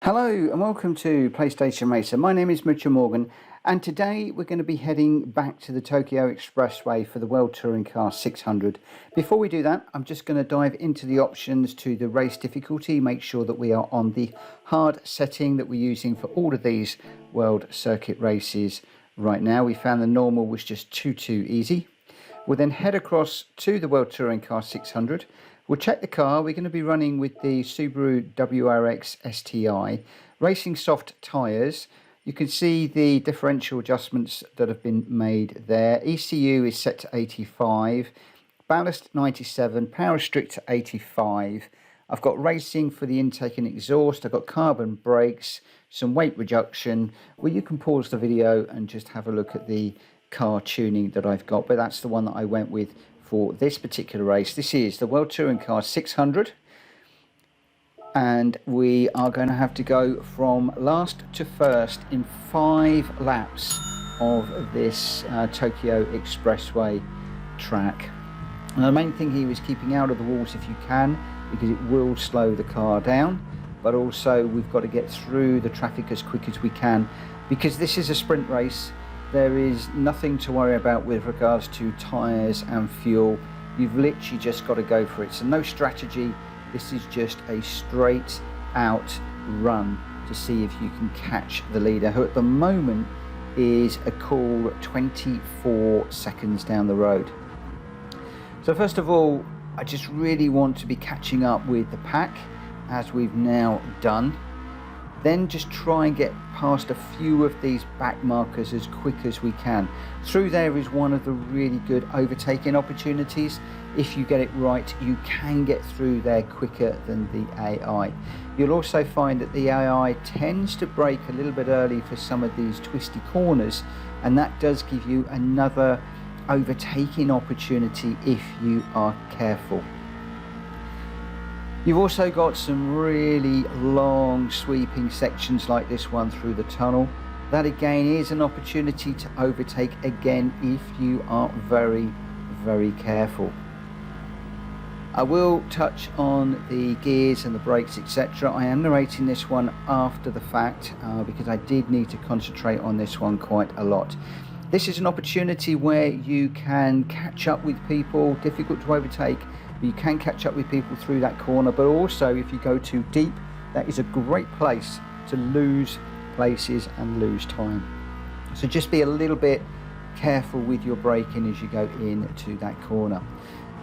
Hello and welcome to PlayStation Racer. My name is Mitchell Morgan and today we're going to be heading back to the Tokyo Expressway for the World Touring Car 600. Before we do that, I'm just going to dive into the options to the race difficulty, make sure that we are on the hard setting that we're using for all of these World Circuit races right now. We found the normal was just too easy. We'll then head across to the World Touring Car 600. We'll check the car. We're going to be running with the Subaru WRX STI, racing soft tyres. You can see the differential adjustments that have been made there. ECU is set to 85, ballast 97, power strict to 85. I've got racing for the intake and exhaust. I've got carbon brakes, some weight reduction. Well, you can pause the video and just have a look at the car tuning that I've got, but that's the one that I went with for this particular race. This is the World Touring Car 600 and we are going to have to go from last to first in 5 laps of this Tokyo Expressway track. And the main thing here is keeping out of the walls if you can, because it will slow the car down, but also we've got to get through the traffic as quick as we can, because this is a sprint race. There is nothing to worry about with regards to tyres and fuel. You've literally just got to go for it. So no strategy. This is just a straight out run to see if you can catch the leader, who at the moment is a cool 24 seconds down the road. So first of all, I just really want to be catching up with the pack, as we've now done. Then just try and get past a few of these back markers as quick as we can. Through there is one of the really good overtaking opportunities. If you get it right, you can get through there quicker than the AI. You'll also find that the AI tends to brake a little bit early for some of these twisty corners, and that does give you another overtaking opportunity if you are careful. You've also got some really long sweeping sections like this one through the tunnel. That again is an opportunity to overtake again if you are very careful. I will touch on the gears and the brakes, etc. I am narrating this one after the fact because I did need to concentrate on this one quite a lot. This is an opportunity where you can catch up with people, difficult to overtake. You can catch up with people through that corner, but also if you go too deep, that is a great place to lose places and lose time. So just be a little bit careful with your braking as you go into that corner.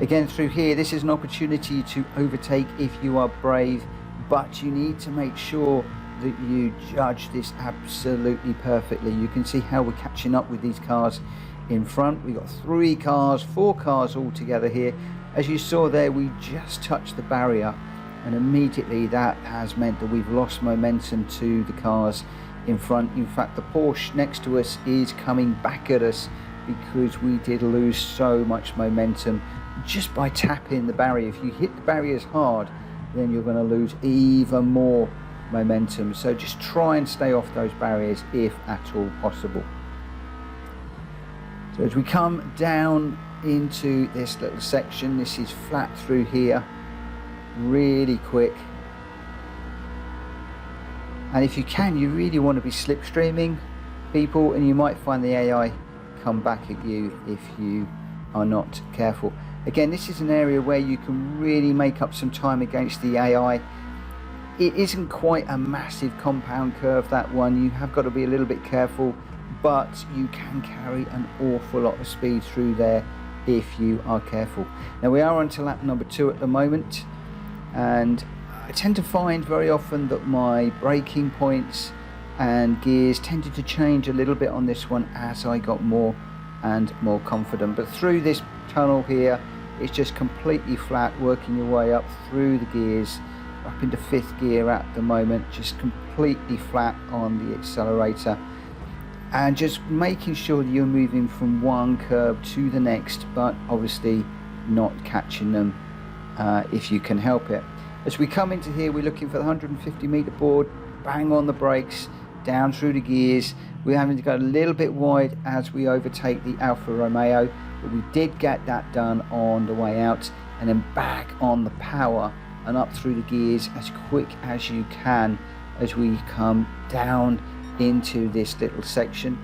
Again, through here, this is an opportunity to overtake if you are brave, but you need to make sure that you judge this absolutely perfectly. You can see how we're catching up with these cars in front. We've got 4 cars all together here. As you saw there, we just touched the barrier, and immediately that has meant that we've lost momentum to the cars in front. In fact, the Porsche next to us is coming back at us because we did lose so much momentum just by tapping the barrier. If you hit the barriers hard, then you're going to lose even more momentum. So just try and stay off those barriers if at all possible. So as we come down into this little section, this is flat through here, really quick, and if you can, you really want to be slipstreaming people, and you might find the AI come back at you if you are not careful. Again, this is an area where you can really make up some time against the AI. It isn't quite a massive compound curve, that one. You have got to be a little bit careful, but you can carry an awful lot of speed through there if you are careful. Now we are on to lap number 2 at the moment, and I tend to find very often that my braking points and gears tended to change a little bit on this one as I got more and more confident. But through this tunnel here, it's just completely flat, working your way up through the gears, up into 5th gear at the moment, just completely flat on the accelerator, and just making sure that you're moving from one curb to the next, but obviously not catching them if you can help it. As we come into here, we're looking for the 150 meter board, bang on the brakes, down through the gears. We're having to go a little bit wide as we overtake the Alfa Romeo, but we did get that done on the way out, and then back on the power and up through the gears as quick as you can as we come down into this little section.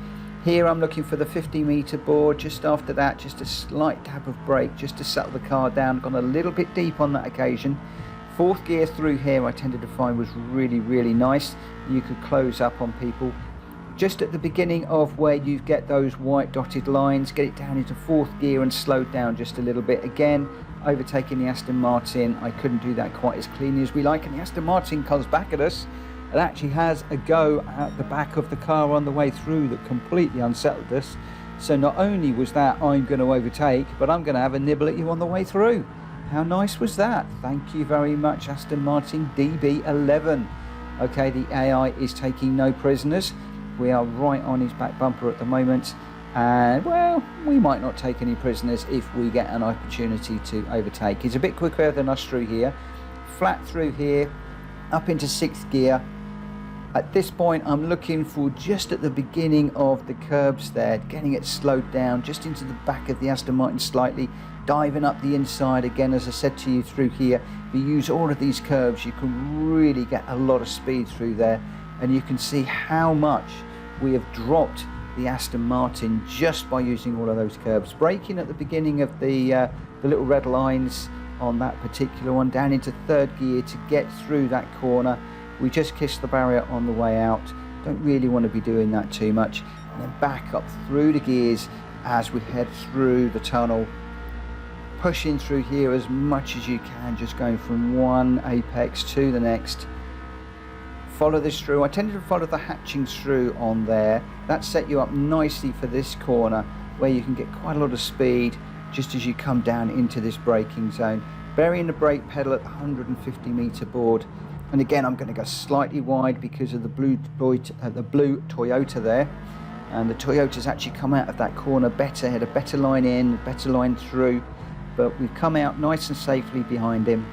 Here I'm looking for the 50-meter board. Just after that, just a slight dab of brake just to settle the car down. Gone a little bit deep on that occasion. Fourth gear through here I tended to find was really nice. You could close up on people. Just at the beginning of where you get those white dotted lines, get it down into fourth gear and slow down just a little bit. Again, overtaking the Aston Martin, I couldn't do that quite as cleanly as we like, and the Aston Martin comes back at us. It actually has a go at the back of the car on the way through that completely unsettled us. So not only was that I'm going to overtake, but I'm going to have a nibble at you on the way through. How nice was that? Thank you very much, Aston Martin DB11. Okay, the AI is taking no prisoners. We are right on his back bumper at the moment, and well, we might not take any prisoners if we get an opportunity to overtake. He's a bit quicker than us through here. Flat through here, up into sixth gear. At this point I'm looking for just at the beginning of the curbs there, getting it slowed down just into the back of the Aston Martin slightly, diving up the inside again. As I said to you through here, if you use all of these curves you can really get a lot of speed through there, and you can see how much we have dropped the Aston Martin just by using all of those curves. Braking at the beginning of the little red lines on that particular one, down into third gear to get through that corner. We just kissed the barrier on the way out. Don't really want to be doing that too much. And then back up through the gears as we head through the tunnel. Pushing through here as much as you can, just going from one apex to the next. Follow this through. I tended to follow the hatchings through on there. That set you up nicely for this corner where you can get quite a lot of speed just as you come down into this braking zone. Burying the brake pedal at the 150-meter board. And again, I'm going to go slightly wide because of the blue Toyota there. And the Toyota's actually come out of that corner better, had a better line in, better line through. But we've come out nice and safely behind him.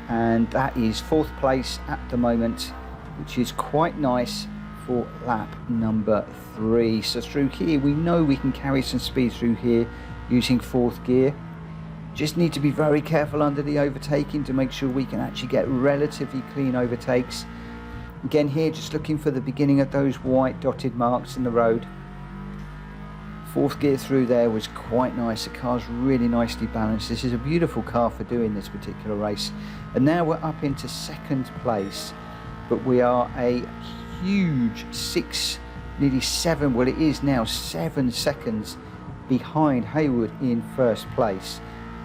And that is fourth place at the moment, which is quite nice for lap number 3. So through here, we know we can carry some speed through here using fourth gear. Just need to be very careful under the overtaking to make sure we can actually get relatively clean overtakes. Again here, just looking for the beginning of those white dotted marks in the road. Fourth gear through there was quite nice. The car's really nicely balanced. This is a beautiful car for doing this particular race. And now we're up into second place. But we are a huge 6, nearly 7, well it is now 7 seconds behind Haywood in first place,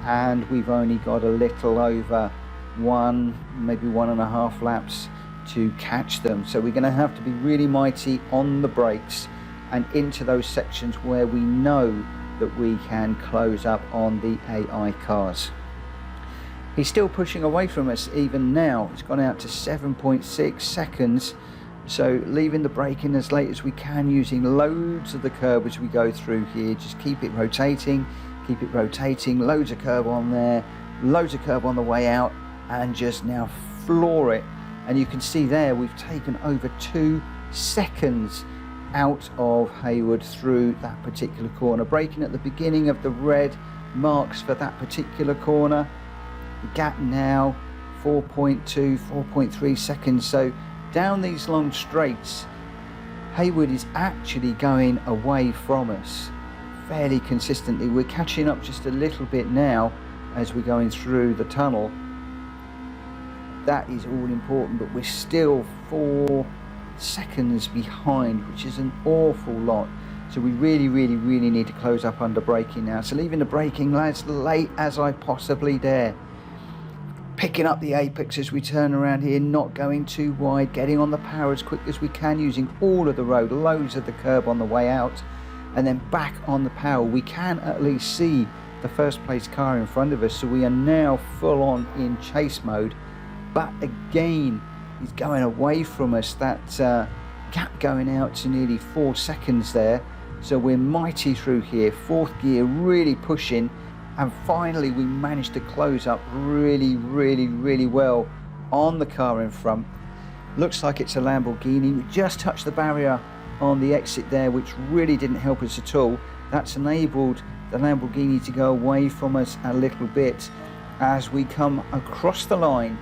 and we've only got a little over maybe 1.5 laps to catch them. So we're going to have to be really mighty on the brakes and into those sections where we know that we can close up on the AI cars. He's still pushing away from us even now. It's gone out to 7.6 seconds. So leaving the brake in as late as we can, using loads of the curb as we go through here. Just keep it rotating, loads of curb on there, loads of curb on the way out, and just now floor it. And you can see there we've taken over 2 seconds out of Haywood through that particular corner. Braking at the beginning of the red marks for that particular corner. The gap now 4.2, 4.3 seconds. So down these long straights, Haywood is actually going away from us fairly consistently. We're catching up just a little bit now as we're going through the tunnel. That is all important, but we're still 4 seconds behind, which is an awful lot. So we really need to close up under braking now. So leaving the braking as late as I possibly dare. Picking up the apex as we turn around here, not going too wide, getting on the power as quick as we can, using all of the road, loads of the curb on the way out, and then back on the power. We can at least see the first place car in front of us, so we are now full on in chase mode. But again, he's going away from us. That gap going out to nearly 4 seconds there. So we're mighty through here, fourth gear, really pushing. And finally we managed to close up really well on the car in front. Looks like it's a Lamborghini. We just touched the barrier on the exit there, which really didn't help us at all. That's enabled the Lamborghini to go away from us a little bit as we come across the line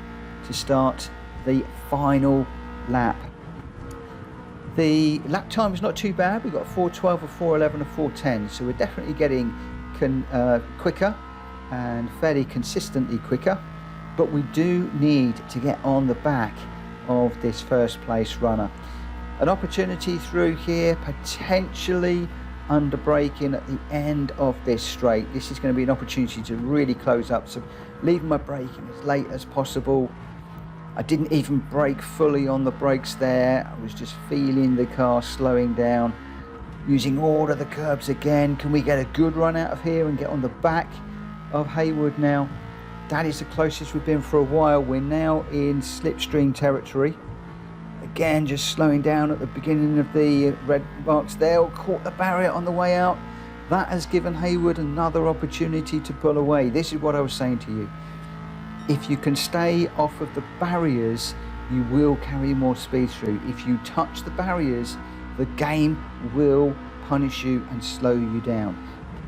to start the final lap. The lap time is not too bad. We've got a 4:12, a 4:11, a 4:10, so we're definitely getting quicker and fairly consistently quicker, but we do need to get on the back of this first place runner. An opportunity through here, potentially under braking at the end of this straight. This is going to be an opportunity to really close up, so leaving my braking as late as possible. I didn't even brake fully on the brakes there. I was just feeling the car slowing down, using all of the curbs again. Can we get a good run out of here and get on the back of Haywood now? That is the closest we've been for a while. We're now in slipstream territory. Again, just slowing down at the beginning of the red marks there. Caught the barrier on the way out. That has given Haywood another opportunity to pull away. This is what I was saying to you. If you can stay off of the barriers, you will carry more speed through. If you touch the barriers, the game will punish you and slow you down.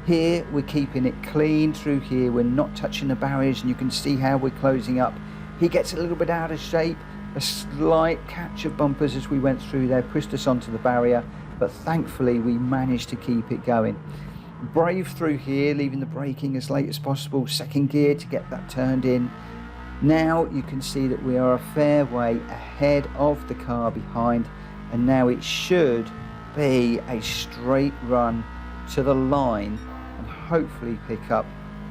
Here, we're keeping it clean through here. We're not touching the barriers, and you can see how we're closing up. He gets a little bit out of shape. A slight catch of bumpers as we went through there pushed us onto the barrier, but thankfully we managed to keep it going. Brave through here, leaving the braking as late as possible. Second gear to get that turned in. Now you can see that we are a fair way ahead of the car behind, and now it should be a straight run to the line and hopefully pick up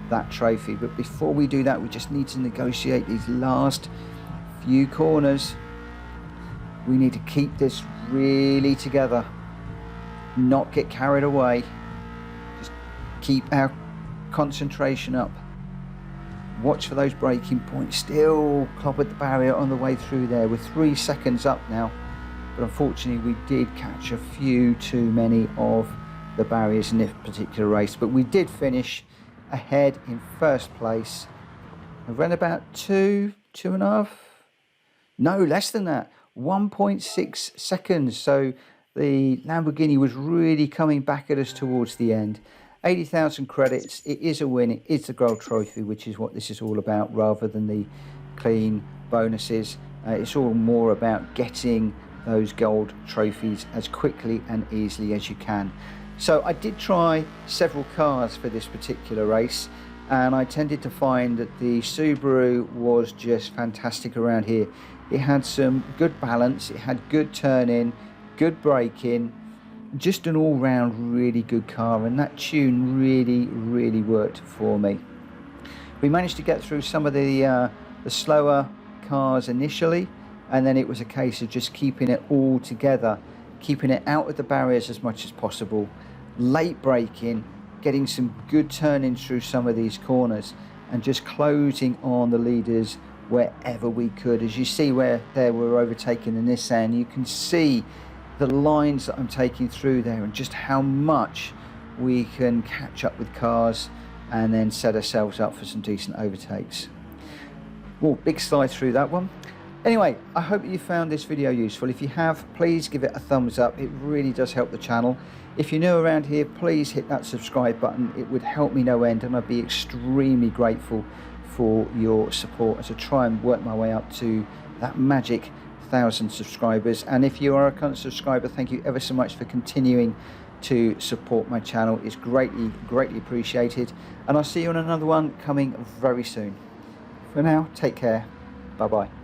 that trophy. But before we do that, we just need to negotiate these last few corners. We need to keep this really together, not get carried away, just keep our concentration up, watch for those braking points. Still clobbered the barrier on the way through there. We're 3 seconds up now, but unfortunately we did catch a few too many of the barriers in this particular race, but we did finish ahead in first place. I ran about two and a half, no, less than that, 1.6 seconds. So the Lamborghini was really coming back at us towards the end. 80,000 credits. It is a win. It is the gold trophy, which is what this is all about, rather than the clean bonuses. It's all more about getting those gold trophies as quickly and easily as you can. So I did try several cars for this particular race, and I tended to find that the Subaru was just fantastic around here. It had some good balance, it had good turn-in, good braking, just an all-round really good car, and that tune really worked for me. We managed to get through some of the slower cars initially, and then it was a case of just keeping it all together, keeping it out of the barriers as much as possible, late braking, getting some good turn-ins through some of these corners, and just closing on the leaders wherever we could. As you see where there we're overtaking the Nissan, you can see the lines that I'm taking through there and just how much we can catch up with cars and then set ourselves up for some decent overtakes. Well, big slide through that one. Anyway, I hope you found this video useful. If you have, please give it a thumbs up. It really does help the channel. If you're new around here, please hit that subscribe button. It would help me no end, and I'd be extremely grateful for your support as I try and work my way up to that magic 1,000 subscribers. And if you are a current subscriber, thank you ever so much for continuing to support my channel. It's greatly appreciated, and I'll see you on another one coming very soon. For now, take care. Bye bye.